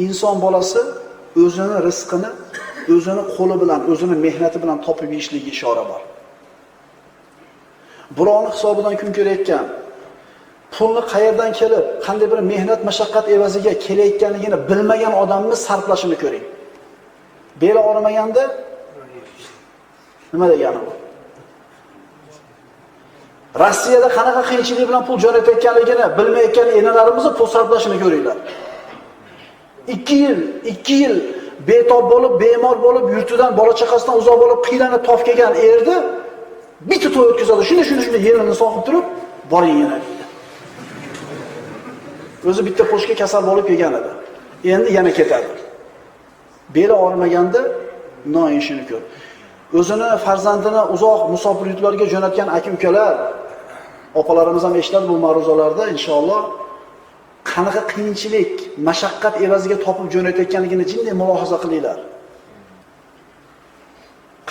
inson bolasi o'zini rizqini o'zini qo'li bilan, o'zini mehnati bilan topib yeyishligiga ishora bor. Birovning hisobidan kun ko'rayotgan, pulni qayerdan kelib, qanday bir mehnat mashaqqat evaziga kelayotganligini bilmagan odamni sarflashini ko'ring. Beli og'rimaganda nima degani bu? Rossiyada qanaqa qiyinchilik bilan pul jo'natayotganligini bilmayotgan enalarimizni pul sarflashini ko'ringlar. 2 yil betob bo'lib, bemor bo'lib, yurtidan, bola chaqasidan uzoq bo'lib, qiylanib top kelgan erdi bitta to'y o'tkazadi. Shuni yelini soqib turib, boring yana deydi. O'zi bitta qo'shga kasal bo'lib kelgan edi. Endi yana ketadi. Beli og'rimaganda noinshini ko'r. O'zini farzandini uzoq musofir yurtlarga jo'natgan aka-ukalar, opalarimiz ham eshitadi bu ma'ruzalarda inshaalloh. Qanaqa qiyinchilik, mashaqqat evaziga topib jo'natayotganligini jinday mulohaza qilinglar.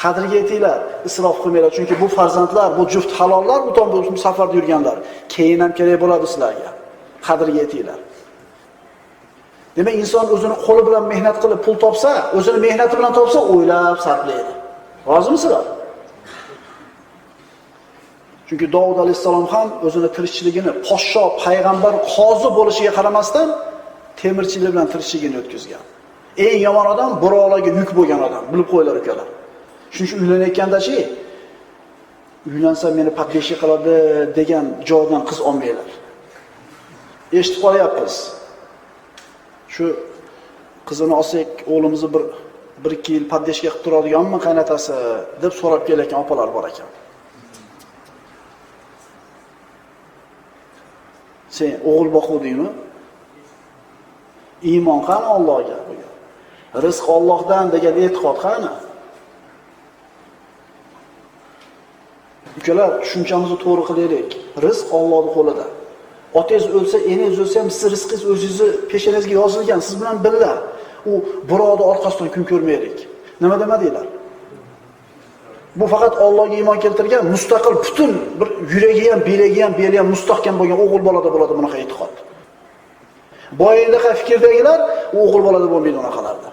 Qadriga yetinglar, isrof qilmanglar, chunki bu farzandlar, bu juft halollar, bu safarda yurganlar. Keyin ham kerak bo'ladi sizlarga. Qadriga yetinglar. Demak, inson o'zini qo'li bilan mehnat qilib pul topsa, o'zini mehnati bilan topsa, o'ylab sarflaydi. Rozimisizlar? Chunki Davud alayhisalom ham o'zini tirikchiligini podsho, payg'ambar, qozi bo'lishiga qaramasdan temirchilik bilan tirikchiligini o'tkazgan. Eng yomon odam birovlarga yuk bo'lgan odam, bilib qo'yinglar ukalar. Shuning uchun uylanayotganda-chi, uylansa meni patbeshi qiladi degan javobdan qiz olmanglar. Eshitib qolyapmiz. Shu qizini olsak, o'g'limizni bir 2 yil paddeshga qilib turadiganmi qaynatasi deb so'rab kelayotgan opalar bor ekan. Sen o'g'il boquvdingmi? Iymon qani Allohga? Rizq Allohdan degan e'tiqod qani? Ukalar, tushunchamizni to'g'ri qilaylik. Rizq Allohning qo'lida. Otangiz o'lsa, enangiz o'lsa ham siz rizqingiz o'zingizning peshonangizga yozilgan, siz bilan birga. U birovning orqasidan kun ko'rmaylik. Nima demadinglar? Bu faqat Allohga iymon keltirgan, mustaqil, butun bir yuragi ham, belagi ham, beli ham mustahkam bo'lgan o'g'il bolada bo'ladi bunaqa e'tiqod. Boyingdaqa fikrdagilar o'g'il bolada bo'lmaydi unaqalarda.